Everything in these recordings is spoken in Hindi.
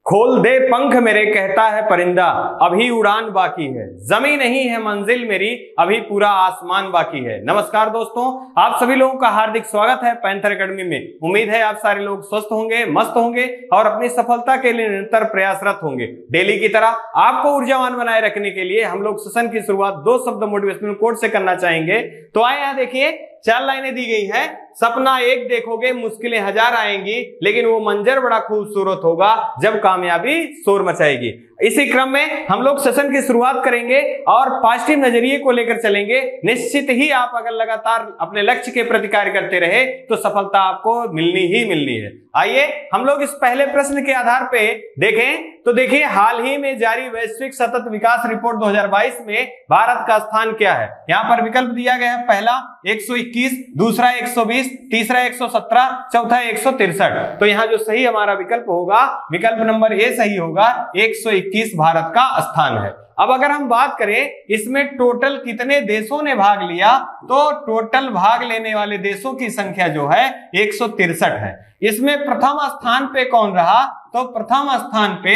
खोल दे पंख मेरे कहता है परिंदा, अभी उड़ान बाकी है, जमीन नहीं है मंजिल मेरी, अभी पूरा आसमान बाकी है। नमस्कार दोस्तों, आप सभी लोगों का हार्दिक स्वागत है पैंथर एकेडमी में। उम्मीद है आप सारे लोग स्वस्थ होंगे, मस्त होंगे और अपनी सफलता के लिए निरंतर प्रयासरत होंगे। डेली की तरह आपको ऊर्जावान बनाए रखने के लिए हम लोग सेशन की शुरुआत 2 शब्द मोटिवेशनल कोट से करना चाहेंगे। तो आए यहाँ देखिए, 4 लाइनें दी गई हैं। सपना एक देखोगे मुश्किलें 1000 आएंगी, लेकिन वो मंजर बड़ा खूबसूरत होगा जब कामयाबी शोर मचाएगी। इसी क्रम में हम लोग सेशन की शुरुआत करेंगे और पॉजिटिव नजरिए को लेकर चलेंगे। निश्चित ही आप अगर लगातार अपने लक्ष्य के प्रति कार्य करते रहे तो सफलता आपको मिलनी ही मिलनी है। आइए हम लोग इस पहले प्रश्न के आधार पे देखें तो देखिए, हाल ही में जारी वैश्विक सतत विकास रिपोर्ट 2022 में भारत का स्थान क्या है। यहाँ पर विकल्प दिया गया है, पहला 121, दूसरा 120, तीसरा 117, चौथा 163। तो यहाँ जो सही हमारा विकल्प होगा, विकल्प नंबर ए सही होगा, 121 भारत का स्थान है। अब अगर हम बात करें इसमें टोटल कितने देशों ने भाग लिया, तो टोटल भाग लेने वाले देशों की संख्या जो है 163 है। इसमें प्रथम स्थान पे कौन रहा, तो प्रथम स्थान पे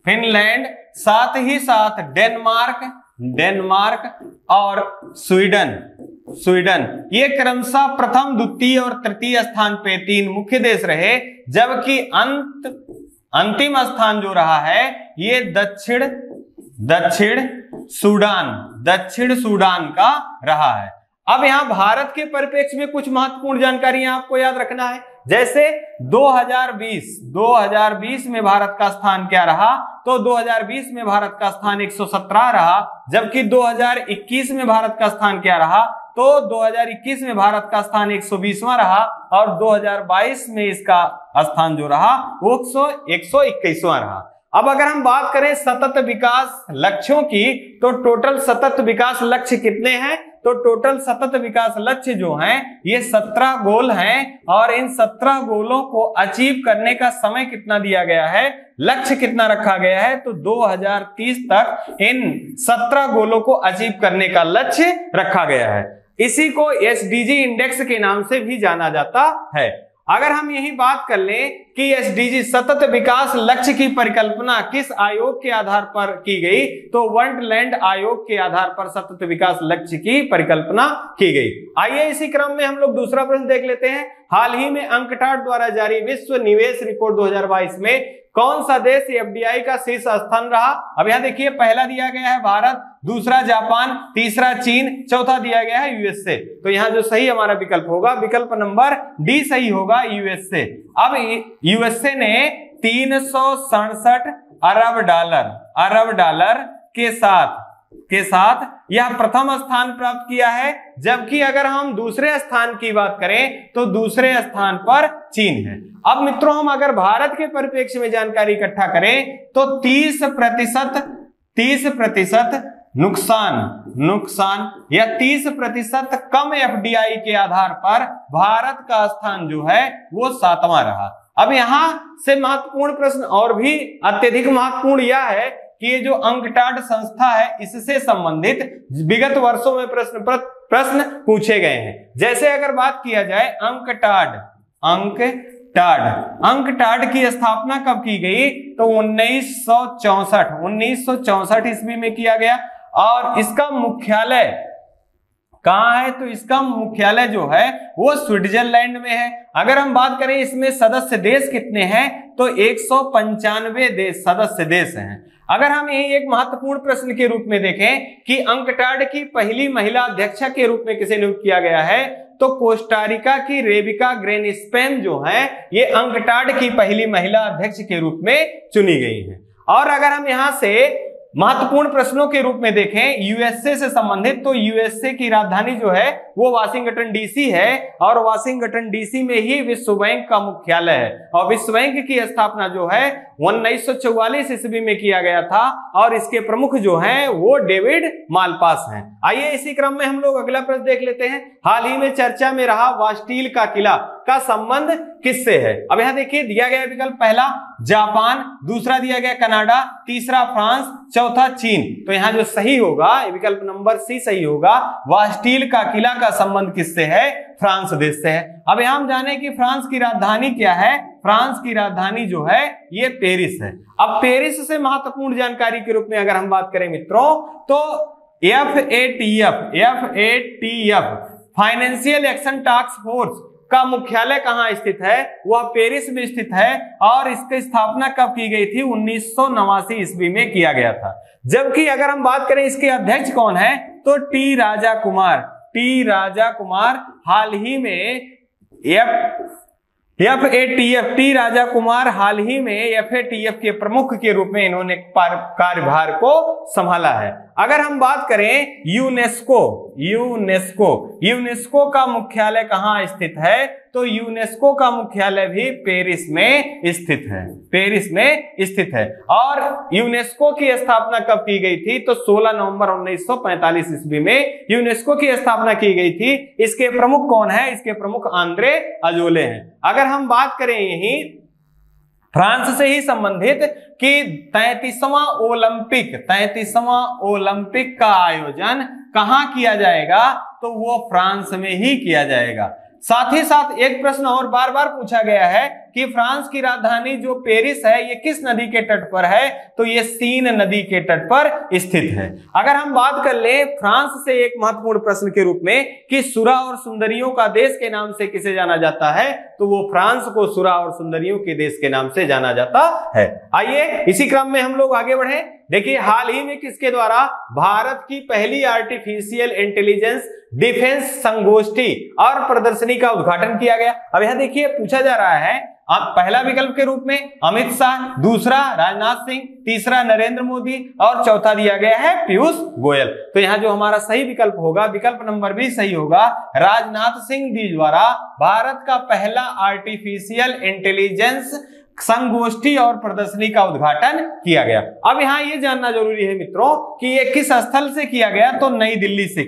फिनलैंड, साथ ही साथ डेनमार्क और स्वीडन ये क्रमशः प्रथम, द्वितीय और तृतीय स्थान पे 3 मुख्य देश रहे, जबकि अंतिम स्थान जो रहा है ये दक्षिण सूडान का रहा है। अब यहां भारत के परिप्रेक्ष्य में कुछ महत्वपूर्ण जानकारियां आपको याद रखना है। जैसे 2020 में भारत का स्थान क्या रहा, तो 2020 में भारत का स्थान 117 रहा, जबकि 2021 में भारत का स्थान क्या रहा, तो 2021 में भारत का स्थान 120वां रहा और 2022 में इसका स्थान जो रहा वो 121वां रहा। अब अगर हम बात करें सतत विकास लक्ष्यों की, तो टोटल सतत विकास लक्ष्य कितने हैं, तो टोटल सतत विकास लक्ष्य जो हैं ये 17 गोल हैं और इन 17 गोलों को अचीव करने का समय कितना दिया गया है, लक्ष्य कितना रखा गया है, तो 2030 तक इन 17 गोलों को अचीव करने का लक्ष्य रखा गया है। इसी को एसडीजी इंडेक्स के नाम से भी जाना जाता है। अगर हम यही बात कर लें कि एसडीजी सतत विकास लक्ष्य की परिकल्पना किस आयोग के आधार पर की गई, तो वर्ल्ड लैंड आयोग के आधार पर सतत विकास लक्ष्य की परिकल्पना की गई। आइए इसी क्रम में हम लोग दूसरा प्रश्न देख लेते हैं। हाल ही में अंकटाड द्वारा जारी विश्व निवेश रिपोर्ट 2022 में कौन सा देश एफडीआई का शीर्ष स्थान रहा। अब यहां देखिए, पहला दिया गया है भारत, दूसरा जापान, तीसरा चीन, चौथा दिया गया है यूएसए। तो यहां जो सही हमारा विकल्प होगा, विकल्प नंबर डी सही होगा, यूएसए। अब यूएसए ने 367 अरब डॉलर के साथ यह प्रथम स्थान प्राप्त किया है, जबकि अगर हम दूसरे स्थान की बात करें तो दूसरे स्थान पर चीन है। अब मित्रों, हम अगर भारत के परिप्रेक्ष्य में जानकारी इकट्ठा करें तो 30% नुकसान या 30% कम एफडीआई के आधार पर भारत का स्थान जो है वो 7वां रहा। अब यहां से महत्वपूर्ण प्रश्न और भी अत्यधिक महत्वपूर्ण यह है कि ये जो अंकटाड संस्था है इससे संबंधित विगत वर्षों में प्रश्न पूछे गए हैं। जैसे अगर बात किया जाए अंकटाड की स्थापना कब की गई, तो 1964 ईस्वी में किया गया और इसका मुख्यालय कहाँ है, तो इसका मुख्यालय जो है वो स्विट्जरलैंड में है। अगर हम बात करें इसमें सदस्य देश कितने हैं, तो 195 सदस्य देश हैं। अगर हम यही एक महत्वपूर्ण प्रश्न के रूप में देखें कि अंकटाड की पहली महिला अध्यक्षा के रूप में किसे नियुक्त किया गया है, तो कोस्टारिका की रेबिका ग्रेनस्पैन जो है ये अंकटाड की पहली महिला अध्यक्ष के रूप में चुनी गई है। और अगर हम यहां से महत्वपूर्ण प्रश्नों के रूप में देखें यूएसए से संबंधित, तो यूएसए की राजधानी जो है वो वाशिंगटन डीसी है और वाशिंगटन डीसी में ही विश्व बैंक का मुख्यालय है और विश्व बैंक की स्थापना जो है 1944 ईस्वी में किया गया था और इसके प्रमुख जो हैं वो डेविड मालपास हैं। आइए इसी क्रम में हम लोग अगला प्रश्न देख लेते हैं। हाल ही में चर्चा में रहा बास्टील का किला का संबंध किससे है? अब यहां देखिए दिया गया विकल्प पहला जापान, दूसरा दिया गया कनाडा, तीसरा फ्रांस, चौथा चीन। तो यहां जो सही होगा विकल्प नंबर सी सही होगा। वास्टिल का किला का संबंध किससे है? फ्रांस देश से है। अब यहां हम जाने कि फ्रांस की राजधानी क्या है? फ्रांस की राजधानी जो है ये पेरिस है। अब पेरिस से महत्वपूर्ण जानकारी के रूप में अगर हम बात करें मित्रों तो FATF financial action task force का मुख्यालय कहां स्थित है? वह पेरिस में स्थित है और इसकी स्थापना कब की गई थी? 1989 ईस्वी में किया गया था। जबकि अगर हम बात करें इसके अध्यक्ष कौन है तो टी राजा कुमार हाल ही में टी राजा कुमार हाल ही में FATF के प्रमुख के रूप में इन्होंने कार्यभार को संभाला है। अगर हम बात करें यूनेस्को का मुख्यालय कहां स्थित है? तो यूनेस्को का मुख्यालय भी पेरिस में स्थित है। और यूनेस्को की स्थापना कब की गई थी? तो 16 नवंबर 1945 ईस्वी में यूनेस्को की स्थापना की गई थी। इसके प्रमुख कौन है? इसके प्रमुख आंद्रे अजोले हैं। अगर हम बात करें यही फ्रांस से ही संबंधित कि 33वां ओलंपिक का आयोजन कहां किया जाएगा? तो वो फ्रांस में ही किया जाएगा। साथ ही साथ एक प्रश्न और बार बार पूछा गया है कि फ्रांस की राजधानी जो पेरिस है ये किस नदी के तट पर है? तो ये सीन नदी के तट पर स्थित है। अगर हम बात कर ले फ्रांस से एक महत्वपूर्ण प्रश्न के रूप में कि सुरा और सुंदरियों का देश के नाम से किसे जाना जाता है? तो वो फ्रांस को सुरा और सुंदरियों के देश के नाम से जाना जाता है। आइए इसी क्रम में हम लोग आगे बढ़े। देखिए हाल ही में किसके द्वारा भारत की पहली आर्टिफिशियल इंटेलिजेंस डिफेंस संगोष्ठी और प्रदर्शनी का उद्घाटन किया गया? अब यहां देखिए पूछा जा रहा है पहला विकल्प के रूप में अमित शाह, दूसरा राजनाथ सिंह, तीसरा नरेंद्र मोदी और चौथा दिया गया है पीयूष गोयल। तो यहां जो हमारा सही विकल्प होगा विकल्प नंबर बी सही होगा। राजनाथ सिंह जी द्वारा भारत का पहला आर्टिफिशियल इंटेलिजेंस संगोष्ठी और प्रदर्शनी का उद्घाटन किया गया। अब यहां यह जानना जरूरी है मित्रों कि यह किस स्थल से किया गया? तो नई दिल्ली से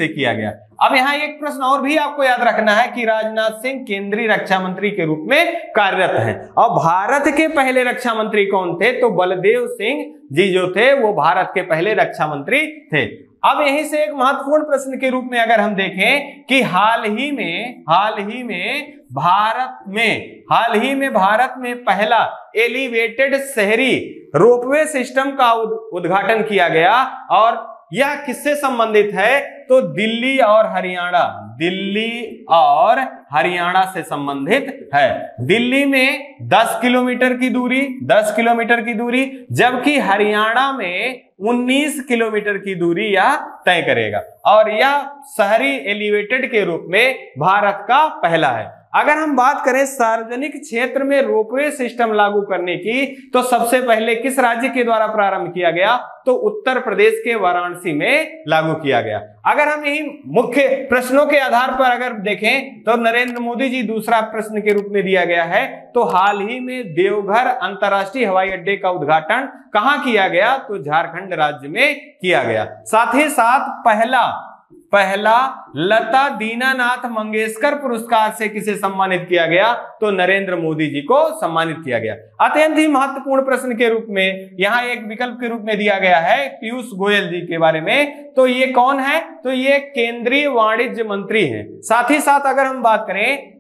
किया गया। अब यहाँ एक प्रश्न और भी आपको याद रखना है कि राजनाथ सिंह केंद्रीय रक्षा मंत्री के रूप में कार्यरत हैं। और भारत के पहले रक्षा मंत्री कौन थे? तो बलदेव सिंह जी जो थे वो भारत के पहले रक्षा मंत्री थे। अब यहीं से एक महत्वपूर्ण प्रश्न के रूप में अगर हम देखें कि हाल ही में भारत में पहला एलिवेटेड शहरी रोपवे सिस्टम का उद्घाटन किया गया और यह किससे संबंधित है? तो दिल्ली और हरियाणा से संबंधित है। दिल्ली में 10 किलोमीटर की दूरी जबकि हरियाणा में 19 किलोमीटर की दूरी यह तय करेगा और यह शहरी एलिवेटेड के रूप में भारत का पहला है। अगर हम बात करें सार्वजनिक क्षेत्र में रोपवे सिस्टम लागू करने की तो सबसे पहले किस राज्य के द्वारा प्रारंभ किया गया? तो उत्तर प्रदेश के वाराणसी में लागू किया गया। अगर हम यही मुख्य प्रश्नों के आधार पर अगर देखें तो नरेंद्र मोदी जी दूसरा प्रश्न के रूप में दिया गया है। तो हाल ही में देवघर अंतर्राष्ट्रीय हवाई अड्डे का उद्घाटन कहां किया गया? तो झारखंड राज्य में किया गया। साथ ही साथ पहला लता दीनानाथ मंगेशकर पुरस्कार से किसे सम्मानित किया गया? तो नरेंद्र मोदी जी को सम्मानित किया गया। अत्यंत ही महत्वपूर्ण प्रश्न के रूप में यहां एक विकल्प के रूप में दिया गया है पीयूष गोयल जी के बारे में। तो ये कौन है? तो ये केंद्रीय वाणिज्य मंत्री हैं। साथ ही साथ अगर हम बात करें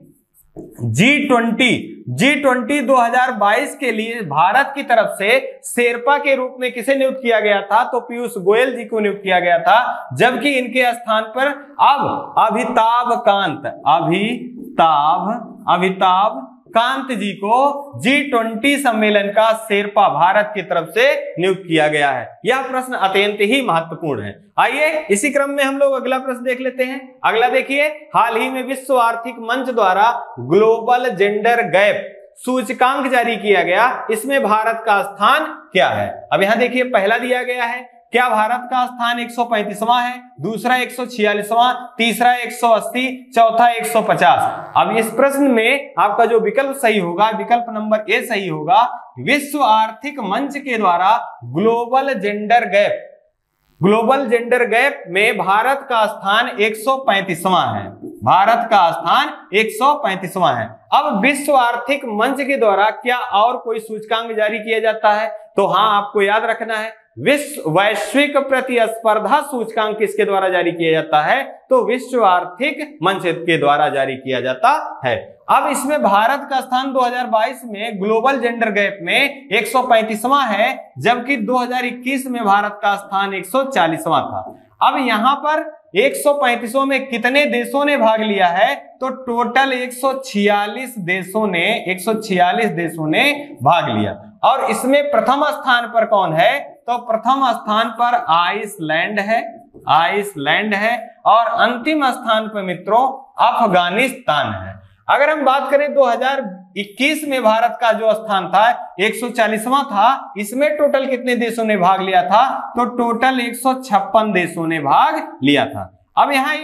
G20 2022 के लिए भारत की तरफ से शेरपा के रूप में किसे नियुक्त किया गया था? तो पीयूष गोयल जी को नियुक्त किया गया था। जबकि इनके स्थान पर अब अमिताभ कांत जी को G20 सम्मेलन का शेरपा भारत की तरफ से नियुक्त किया गया है। यह प्रश्न अत्यंत ही महत्वपूर्ण है। आइए इसी क्रम में हम लोग अगला प्रश्न देख लेते हैं। अगला देखिए, हाल ही में विश्व आर्थिक मंच द्वारा ग्लोबल जेंडर गैप सूचकांक जारी किया गया। इसमें भारत का स्थान क्या है? अब यहां देखिए पहला दिया गया है, क्या भारत का स्थान 135वां है? दूसरा 146वां, तीसरा 180, चौथा 150। अब इस प्रश्न में आपका जो विकल्प सही होगा विकल्प नंबर ए सही होगा। विश्व आर्थिक मंच के द्वारा global gender gap global gender gap में भारत का स्थान 135वां है। भारत का स्थान 135वां है। अब विश्व आर्थिक मंच के द्वारा क्या और कोई सूचकांक जारी किया जाता है? तो हाँ, आपको याद रखना है, विश्व वैश्विक प्रतिस्पर्धा सूचकांक किसके द्वारा जारी किया जाता है? तो विश्व आर्थिक मंच के द्वारा जारी किया जाता है। अब इसमें भारत का स्थान 2022 में ग्लोबल जेंडर गैप में 135वां है, जबकि 2021 में भारत का स्थान 140वां था। अब यहां पर 135 में कितने देशों ने भाग लिया है? तो टोटल 146 देशों ने भाग लिया। और इसमें प्रथम स्थान पर कौन है? तो प्रथम स्थान पर आइसलैंड है और अंतिम स्थान पर मित्रों अफगानिस्तान है। अगर हम बात करें 2021 में भारत का जो स्थान था 140वां था, इसमें टोटल कितने देशों ने भाग लिया था? तो टोटल 156 देशों ने भाग लिया था। अब यहाँ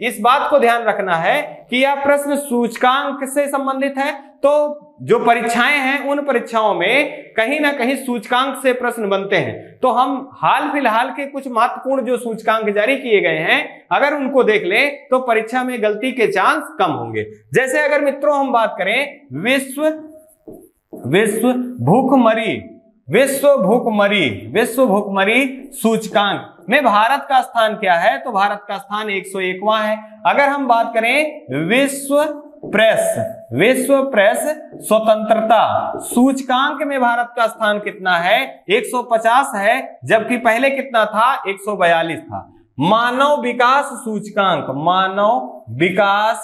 इस बात को ध्यान रखना है कि यह प्रश्न सूचकांक से संबंधित है, तो जो परीक्षाएं हैं उन परीक्षाओं में कहीं ना कहीं सूचकांक से प्रश्न बनते हैं। तो हम हाल फिलहाल के कुछ महत्वपूर्ण जो सूचकांक जारी किए गए हैं, अगर उनको देख लें तो परीक्षा में गलती के चांस कम होंगे। जैसे अगर मित्रों हम बात करें विश्व भूखमरी सूचकांक में भारत का स्थान क्या है? तो भारत का स्थान 101वां है। अगर हम बात करें विश्व प्रेस स्वतंत्रता सूचकांक में भारत का स्थान कितना है? 150 है, जबकि पहले कितना था? 142 था। मानव विकास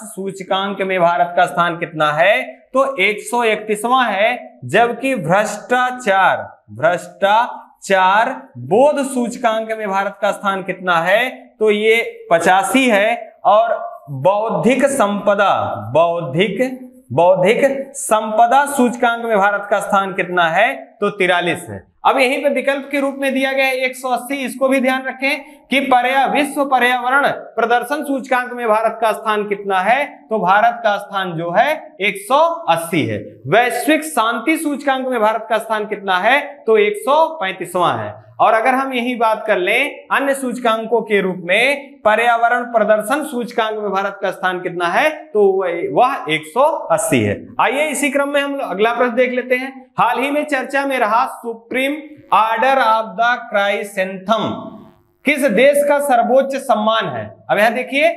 सूचकांक में भारत का स्थान कितना है? तो 131वां है, जबकि भ्रष्टाचार बोध सूचकांक में भारत का स्थान कितना है? तो ये 85 है। और बौद्धिक संपदा सूचकांक में भारत का स्थान कितना है? तो 43 है। अब यहीं पे विकल्प के रूप में दिया गया है 180। इसको भी ध्यान रखें कि विश्व पर्यावरण प्रदर्शन सूचकांक में भारत का स्थान कितना है? तो भारत का स्थान जो है 180 है। वैश्विक शांति सूचकांक में भारत का स्थान कितना है? तो 135वां है। और अगर हम यही बात कर लें अन्य सूचकांकों के रूप में, पर्यावरण प्रदर्शन सूचकांक में भारत का स्थान कितना है? तो वह 180 है। आइए इसी क्रम में हम अगला प्रश्न देख लेते हैं। हाल ही में चर्चा में रहा सुप्रीम ऑर्डर ऑफ द क्राइसेंथम किस देश का सर्वोच्च सम्मान है? अब यहां देखिए,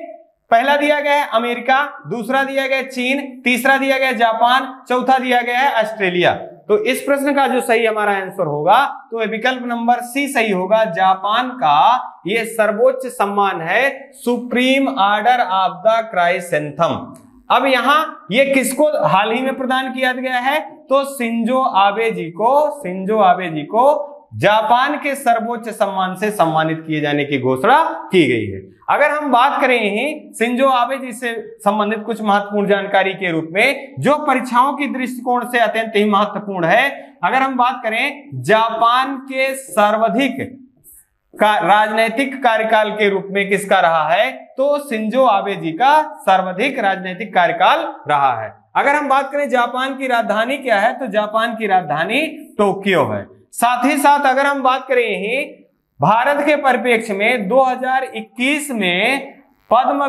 पहला दिया गया है अमेरिका, दूसरा दिया गया है चीन, तीसरा दिया गया है जापान, चौथा दिया गया है ऑस्ट्रेलिया। तो इस प्रश्न का जो सही हमारा आंसर होगा तो विकल्प नंबर सी सही होगा। जापान का ये सर्वोच्च सम्मान है सुप्रीम ऑर्डर ऑफ द क्राइसेंथम। अब यहां ये किसको हाल ही में प्रदान किया गया है? तो शिंजो आबे जी को जापान के सर्वोच्च सम्मान से सम्मानित किए जाने की घोषणा की गई है। अगर हम बात करें ही शिंजो आबे जी से संबंधित कुछ महत्वपूर्ण जानकारी के रूप में, जो परीक्षाओं की दृष्टिकोण से अत्यंत ही महत्वपूर्ण है, अगर हम बात करें जापान के सर्वाधिक राजनैतिक कार्यकाल के रूप में किसका रहा है? तो शिंजो आबे जी का सर्वाधिक राजनीतिक कार्यकाल रहा है। अगर हम बात करें जापान की राजधानी क्या है? तो जापान की राजधानी टोक्यो है। साथ ही साथ अगर हम बात करें ही भारत के परिप्रेक्ष्य में 2021 में पद्म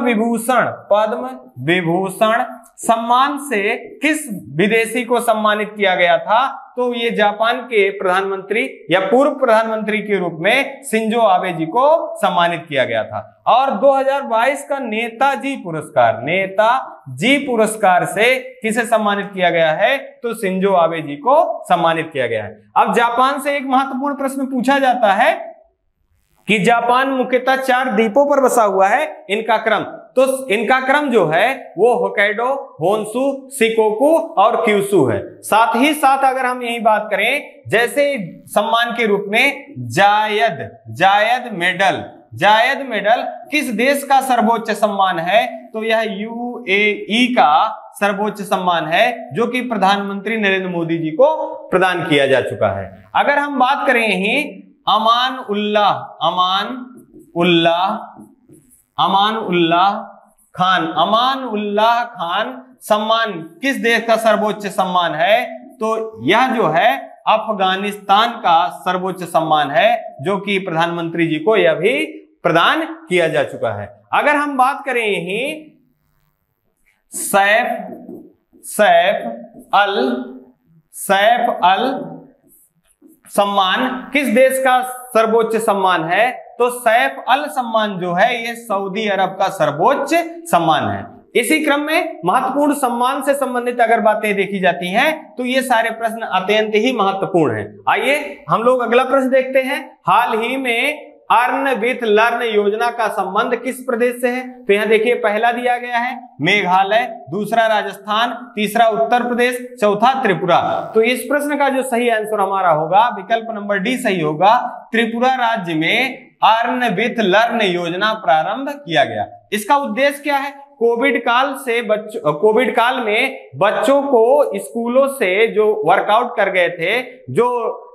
विभूषण सम्मान से किस विदेशी को सम्मानित किया गया था? तो ये जापान के प्रधानमंत्री या पूर्व प्रधानमंत्री के रूप में शिंजो आबे जी को सम्मानित किया गया था। और 2022 का नेताजी पुरस्कार से किसे सम्मानित किया गया है? तो शिंजो आबे जी को सम्मानित किया गया है। अब जापान से एक महत्वपूर्ण प्रश्न पूछा जाता है कि जापान मुख्यतः 4 द्वीपों पर बसा हुआ है, इनका क्रम। तो इनका क्रम जो है वो होक्काइडो, होन्शु, शिकोकु और क्यूशु है। साथ ही साथ अगर हम यही बात करें, जैसे सम्मान के रूप में जायद मेडल किस देश का सर्वोच्च सम्मान है? तो यह यूएई का सर्वोच्च सम्मान है, जो कि प्रधानमंत्री नरेंद्र मोदी जी को प्रदान किया जा चुका है। अगर हम बात करें ही अमान उल्लाह खान सम्मान किस देश का सर्वोच्च सम्मान है? तो यह जो है अफगानिस्तान का सर्वोच्च सम्मान है, जो कि प्रधानमंत्री जी को यह भी प्रदान किया जा चुका है। अगर हम बात करें यही सैफ अल सम्मान किस देश का सर्वोच्च सम्मान है, तो सैफ अल सम्मान जो है ये सऊदी अरब का सर्वोच्च सम्मान है। इसी क्रम में महत्वपूर्ण सम्मान से संबंधित अगर बातें देखी जाती हैं तो ये सारे प्रश्न अत्यंत ही महत्वपूर्ण हैं। आइए हम लोग अगला प्रश्न देखते हैं। हाल ही में अर्न विथ लर्न योजना का संबंध किस प्रदेश से है, तो यहाँ देखिए पहला दिया गया है मेघालय, दूसरा राजस्थान, तीसरा उत्तर प्रदेश, चौथा त्रिपुरा। तो इस प्रश्न का जो सही आंसर हमारा होगा विकल्प नंबर डी सही होगा। त्रिपुरा राज्य में अर्न विथ लर्न योजना प्रारंभ किया गया। इसका उद्देश्य क्या है, कोविड काल में बच्चों को स्कूलों से जो वर्कआउट कर गए थे, जो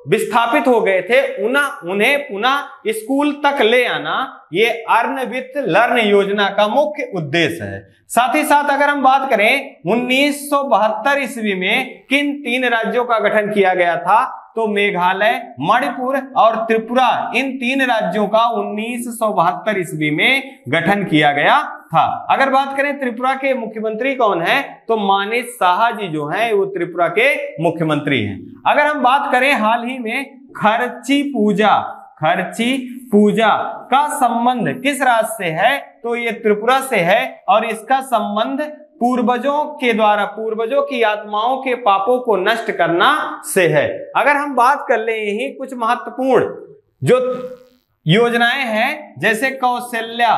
विस्थापित हो गए थे, उन्हें पुनः स्कूल तक ले आना, ये अर्न विथ लर्न योजना का मुख्य उद्देश्य है। साथ ही साथ अगर हम बात करें 1972 ईस्वी में किन 3 राज्यों का गठन किया गया था, तो मेघालय, मणिपुर और त्रिपुरा, इन 3 राज्यों का 1972 ईस्वी में गठन किया गया था। अगर बात करें त्रिपुरा के मुख्यमंत्री कौन है, तो मानेक साहा जी जो हैं वो त्रिपुरा के मुख्यमंत्री हैं। अगर हम बात करें हाल ही में खर्ची पूजा का संबंध किस राज्य से है, तो ये त्रिपुरा से है और इसका संबंध पूर्वजों की आत्माओं के पापों को नष्ट करना से है। अगर हम बात कर ले यही कुछ महत्वपूर्ण जो योजनाएं हैं, जैसे कौशल्या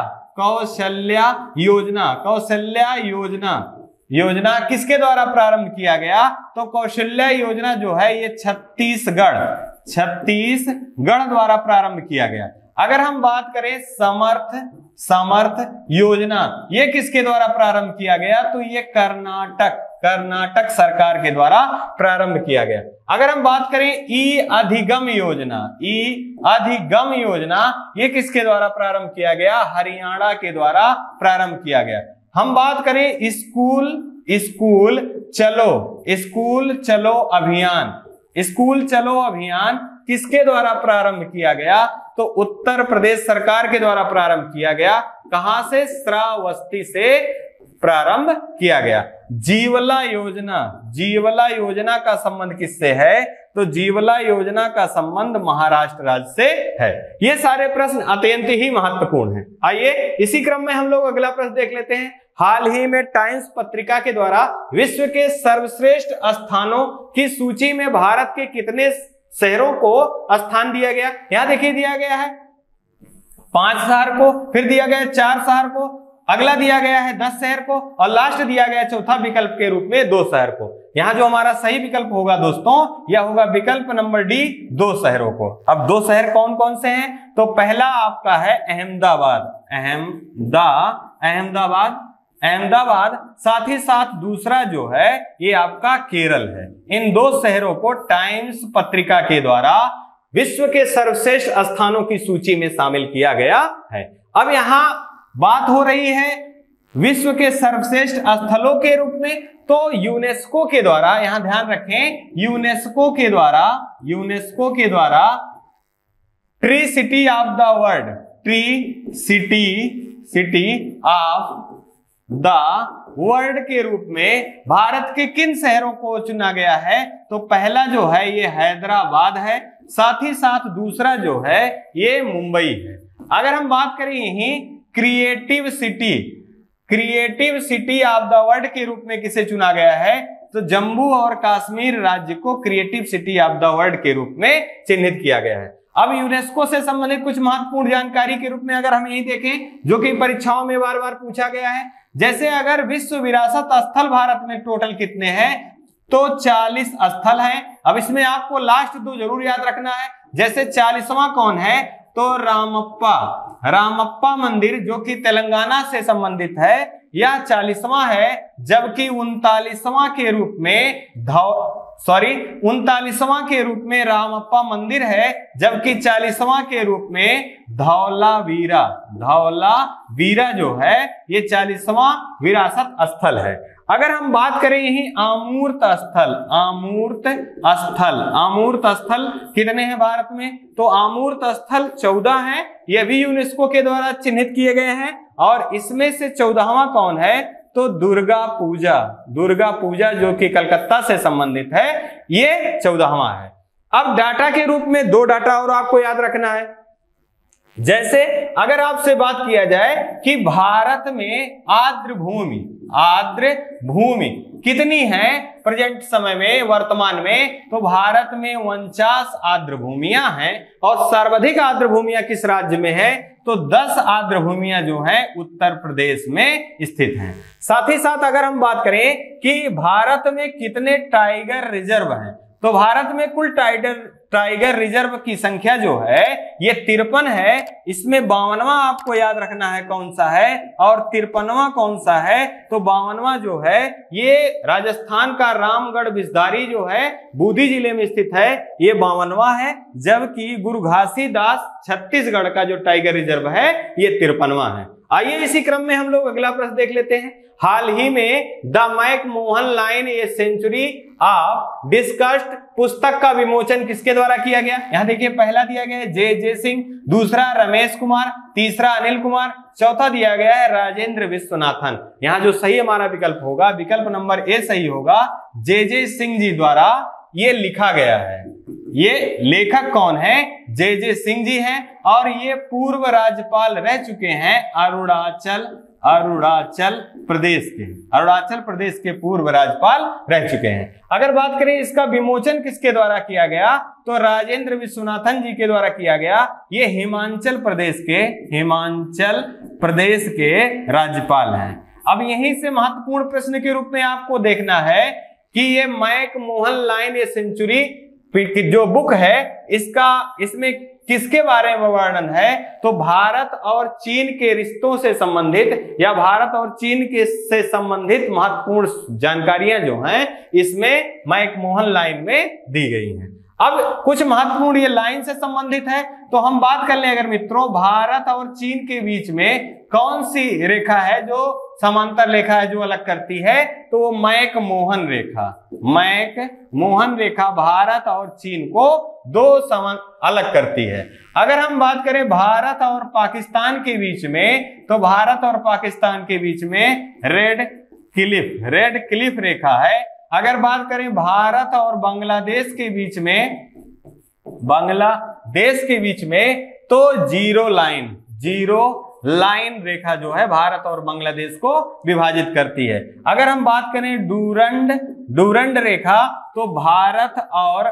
योजना किसके द्वारा प्रारंभ किया गया, तो कौशल्या योजना जो है ये छत्तीसगढ़ द्वारा प्रारंभ किया गया। अगर हम बात करें समर्थ योजना, ये किसके द्वारा प्रारंभ किया गया, तो ये कर्नाटक सरकार के द्वारा प्रारंभ किया गया। अगर हम बात करें ई अधिगम योजना, ये किसके द्वारा प्रारंभ किया गया, हरियाणा के द्वारा प्रारंभ किया गया। हम बात करें स्कूल चलो अभियान किसके द्वारा प्रारंभ किया गया, तो उत्तर प्रदेश सरकार के द्वारा प्रारंभ किया गया। कहां से, श्रावस्ती से प्रारंभ किया गया। जीवला योजना का संबंध किससे है, तो जीवला योजना का संबंध महाराष्ट्र राज्य से है। ये सारे प्रश्न अत्यंत ही महत्वपूर्ण हैं। आइए इसी क्रम में हम लोग अगला प्रश्न देख लेते हैं। हाल ही में टाइम्स पत्रिका के द्वारा विश्व के सर्वश्रेष्ठ स्थानों की सूची में भारत के कितने शहरों को स्थान दिया गया, यहां देखिए दिया गया है 5 शहर को, फिर दिया गया 4 शहर को, अगला दिया गया है 10 शहर को और लास्ट दिया गया चौथा विकल्प के रूप में 2 शहर को। यहां जो हमारा सही विकल्प होगा दोस्तों, यह होगा विकल्प नंबर डी, 2 शहरों को। अब 2 शहर कौन कौन से हैं, तो पहला आपका है अहमदाबाद, साथ ही साथ दूसरा जो है ये आपका केरल है। इन 2 शहरों को टाइम्स पत्रिका के द्वारा विश्व के सर्वश्रेष्ठ स्थानों की सूची में शामिल किया गया है। अब यहां बात हो रही है विश्व के सर्वश्रेष्ठ स्थलों के रूप में, तो यूनेस्को के द्वारा, यहां ध्यान रखें, यूनेस्को के द्वारा tree city of the world के रूप में भारत के किन शहरों को चुना गया है, तो पहला जो है ये हैदराबाद है, साथ ही साथ दूसरा जो है ये मुंबई है। अगर हम बात करें यही creative city of the world के रूप में किसे चुना गया है, तो जम्मू और कश्मीर राज्य को creative city of the world के रूप में चिन्हित किया गया है। अब यूनेस्को से संबंधित कुछ महत्वपूर्ण जानकारी के रूप में अगर हम यही देखें, जो कि परीक्षाओं में बार बार पूछा गया है, जैसे अगर विश्व विरासत स्थल भारत में टोटल कितने हैं, तो 40 स्थल हैं। अब इसमें आपको लास्ट 2 जरूर याद रखना है। जैसे 40वां कौन है, तो रामप्पा मंदिर जो कि तेलंगाना से संबंधित है, यह 40वां है, जबकि 39वां के रूप में रामप्पा मंदिर है, जबकि 40वां के रूप में धौलावीरा जो है ये 40वां विरासत स्थल है। अगर हम बात करें यही अमूर्त स्थल, अमूर्त स्थल कितने हैं भारत में? तो अमूर्त स्थल 14 हैं, ये भी यूनेस्को के द्वारा चिन्हित किए गए हैं। और इसमें से 14वां कौन है? तो दुर्गा पूजा जो कि कलकत्ता से संबंधित है, ये 14वां है। अब डाटा के रूप में 2 डाटा और आपको याद रखना है। जैसे अगर आपसे बात किया जाए कि भारत में आर्द्र भूमि कितनी है प्रेजेंट समय में, वर्तमान में, तो भारत में 49 आर्द्र भूमियां हैं। और सर्वाधिक आर्द्र भूमियां किस राज्य में है? तो 10 आर्द्र भूमियां जो है उत्तर प्रदेश में स्थित हैं। साथ ही साथ अगर हम बात करें कि भारत में कितने टाइगर रिजर्व हैं, तो भारत में कुल टाइगर रिजर्व की संख्या जो है ये 53 है। इसमें 52वां आपको याद रखना है कौन सा है, और 53वां कौन सा है? तो 52वां जो है ये राजस्थान का रामगढ़ बिस्दारी जो है बूंदी जिले में स्थित है, ये 52वां है। जबकि गुरु घासीदास छत्तीसगढ़ का जो टाइगर रिजर्व है ये 53वां है। आइए इसी क्रम में हम लोग अगला प्रश्न देख लेते हैं। हाल ही में the McMahon line a century of discussed पुस्तक का विमोचन किसके द्वारा किया गया? यहां देखिए, पहला दिया गया है जे सिंह, दूसरा रमेश कुमार, तीसरा अनिल कुमार, चौथा दिया गया है राजेंद्र विश्वनाथन। यहां जो सही हमारा विकल्प होगा, विकल्प नंबर ए सही होगा, जे सिंह जी द्वारा ये लिखा गया है। ये लेखक कौन है? जे सिंह जी हैं, और ये पूर्व राज्यपाल रह चुके हैं अरुणाचल प्रदेश के पूर्व राज्यपाल रह चुके हैं। अगर बात करें इसका विमोचन किसके द्वारा किया गया, तो राजेंद्र विश्वनाथन जी के द्वारा किया गया। ये हिमाचल प्रदेश के राज्यपाल हैं। अब यहीं से महत्वपूर्ण प्रश्न के रूप में आपको देखना है कि ये मैकमोहन लाइन ए सेंचुरी जो बुक है इसमें किसके बारे में वर्णन है? तो भारत और चीन के रिश्तों से संबंधित या भारत और चीन के से संबंधित महत्वपूर्ण जानकारियां जो हैं इसमें मैकमोहन लाइन में दी गई हैं। अब कुछ महत्वपूर्ण ये लाइन से संबंधित है, तो हम बात कर लें अगर मित्रों, भारत और चीन के बीच में कौन सी रेखा है जो समांतर रेखा है जो अलग करती है? तो वो मैकमोहन रेखा भारत और चीन को अलग करती है। अगर हम बात करें भारत और पाकिस्तान के बीच में, तो भारत और पाकिस्तान के बीच में रेड क्लिफ रेखा है। अगर बात करें भारत और बांग्लादेश के बीच में तो जीरो लाइन रेखा जो है भारत और बांग्लादेश को विभाजित करती है। अगर हम बात करें डूरंड रेखा, तो भारत और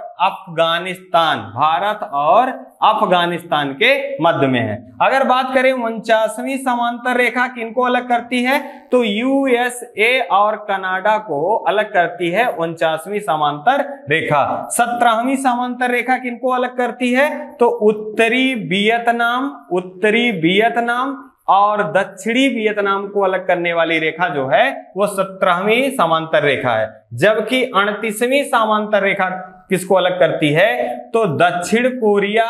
अफगानिस्तान के मध्य में है। अगर बात करें 49वीं समांतर रेखा किनको अलग करती है, तो यूएसए और कनाडा को अलग करती है 49वीं समांतर रेखा। 17वीं समांतर रेखा किनको अलग करती है? तो उत्तरी वियतनाम और दक्षिणी वियतनाम को अलग करने वाली रेखा जो है वो 17वीं समांतर रेखा है। जबकि 38वीं समांतर रेखा किसको अलग करती है? तो दक्षिण कोरिया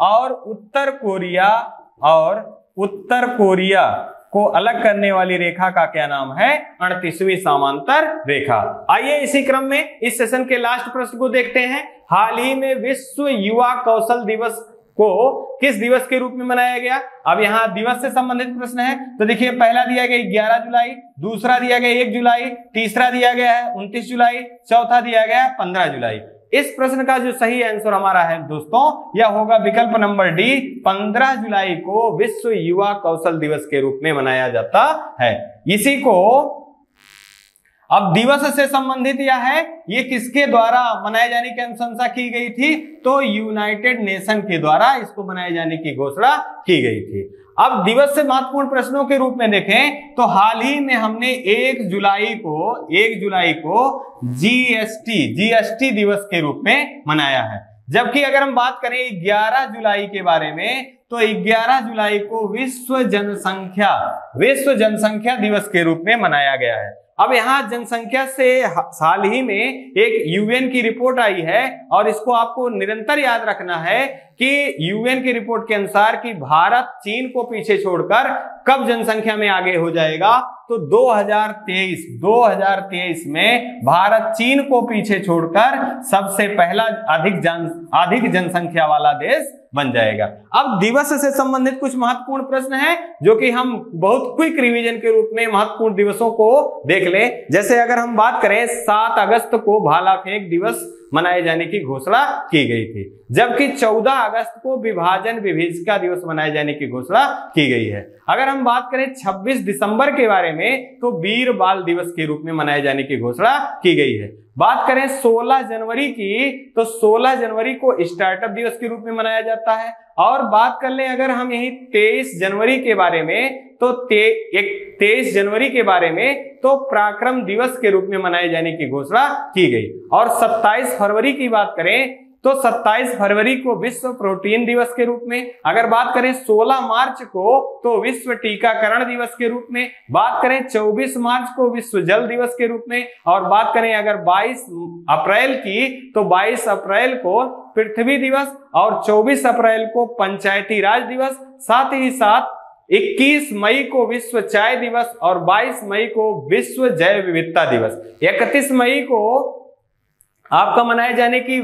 और उत्तर कोरिया को अलग करने वाली रेखा का क्या नाम है? 38वीं समांतर रेखा। आइए इसी क्रम में इस सेशन के लास्ट प्रश्न को देखते हैं। हाल ही में विश्व युवा कौशल दिवस को किस दिवस के रूप में मनाया गया? अब यहाँ दिवस से संबंधित प्रश्न है, तो देखिए, पहला दिया गया 11 जुलाई, दूसरा दिया गया 1 जुलाई, तीसरा दिया गया है 29 जुलाई, चौथा दिया गया है 15 जुलाई। इस प्रश्न का जो सही आंसर हमारा है दोस्तों, यह होगा विकल्प नंबर डी, 15 जुलाई को विश्व युवा कौशल दिवस के रूप में मनाया जाता है। इसी को अब दिवस से संबंधित यह है, ये किसके द्वारा मनाए जाने की अनुशंसा की गई थी? तो यूनाइटेड नेशन के द्वारा इसको मनाए जाने की घोषणा की गई थी। अब दिवस से महत्वपूर्ण प्रश्नों के रूप में देखें तो हाल ही में हमने 1 जुलाई को जीएसटी दिवस के रूप में मनाया है। जबकि अगर हम बात करें 11 जुलाई के बारे में, तो 11 जुलाई को विश्व जनसंख्या दिवस के रूप में मनाया गया है। अब यहाँ जनसंख्या से हाल ही में एक यूएन की रिपोर्ट आई है और इसको आपको निरंतर याद रखना है कि यूएन की रिपोर्ट के अनुसार कि भारत चीन को पीछे छोड़कर कब जनसंख्या में आगे हो जाएगा, तो 2023 में भारत चीन को पीछे छोड़कर सबसे पहला अधिक जनसंख्या वाला देश बन जाएगा। अब दिवस से संबंधित कुछ महत्वपूर्ण प्रश्न हैं जो कि हम बहुत क्विक रिवीजन के रूप में महत्वपूर्ण दिवसों को देख लें। जैसे अगर हम बात करें 7 अगस्त को भाला फेंक दिवस मनाए जाने की घोषणा की गई थी, जबकि 14 अगस्त को विभाजन विभीषिका दिवस मनाए जाने की घोषणा की गई है। अगर हम बात करें 26 दिसंबर के बारे में तो वीर बाल दिवस के रूप में मनाए जाने की घोषणा की गई है। बात करें 16 जनवरी की तो 16 जनवरी को स्टार्टअप दिवस के रूप में मनाया जाता है। और बात कर लें अगर हम यही 23 जनवरी के बारे में तो 23 जनवरी के बारे में तो पराक्रम दिवस के रूप में मनाए जाने की घोषणा की गई। और 27 फरवरी की बात करें तो 27 फरवरी को विश्व प्रोटीन दिवस के रूप में, अगर बात करें 16 मार्च को तो विश्व टीकाकरण दिवस के रूप में, बात करें 24 मार्च को विश्व जल दिवस के रूप में, और बात करें अगर 22 अप्रैल की तो 22 अप्रैल को पृथ्वी दिवस और 24 अप्रैल को पंचायती राज दिवस, साथ ही साथ 21 मई को विश्व चाय दिवस और 22 मई को विश्व जैव विविधता दिवस, 31 मई को आपका मनाए जाने की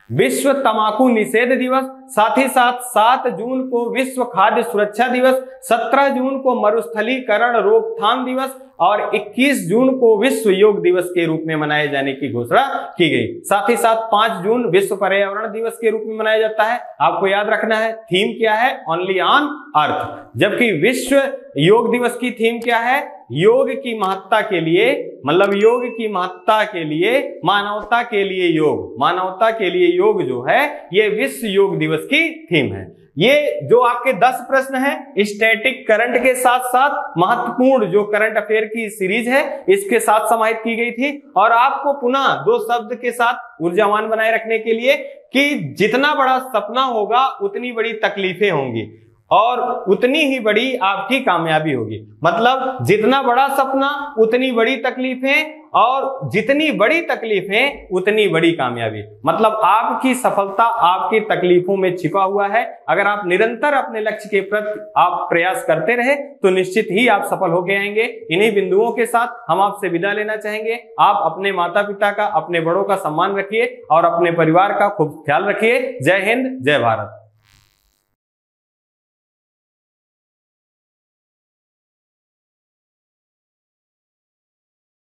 विश्व तंबाकू निषेध दिवस, साथ ही साथ 7 जून को विश्व खाद्य सुरक्षा दिवस, 17 जून को मरुस्थलीकरण रोकथाम दिवस और 21 जून को विश्व योग दिवस के रूप में मनाए जाने की घोषणा की गई। साथ ही साथ 5 जून विश्व पर्यावरण दिवस के रूप में मनाया जाता है। आपको याद रखना है थीम क्या है, ओनली ऑन अर्थ, जबकि विश्व योग दिवस की थीम क्या है, योग की महत्ता के लिए, मतलब योग की महत्ता के लिए मानवता के लिए योग, मानवता के लिए योग जो है ये विश्व योग दिवस की थीम है। ये जो आपके 10 प्रश्न हैं स्टैटिक करंट के साथ साथ महत्वपूर्ण जो करंट अफेयर की सीरीज है इसके साथ समाहित की गई थी। और आपको पुनः 2 शब्द के साथ ऊर्जावान बनाए रखने के लिए कि जितना बड़ा सपना होगा उतनी बड़ी तकलीफें होंगी और उतनी ही बड़ी आपकी कामयाबी होगी। मतलब जितना बड़ा सपना उतनी बड़ी तकलीफें और जितनी बड़ी तकलीफें उतनी बड़ी कामयाबी। मतलब आपकी सफलता आपकी तकलीफों में छिपा हुआ है। अगर आप निरंतर अपने लक्ष्य के प्रति आप प्रयास करते रहे तो निश्चित ही आप सफल होके आएंगे। इन्हीं बिंदुओं के साथ हम आपसे विदा लेना चाहेंगे। आप अपने माता पिता का, अपने बड़ों का सम्मान रखिए और अपने परिवार का खूब ख्याल रखिए। जय हिंद, जय भारत।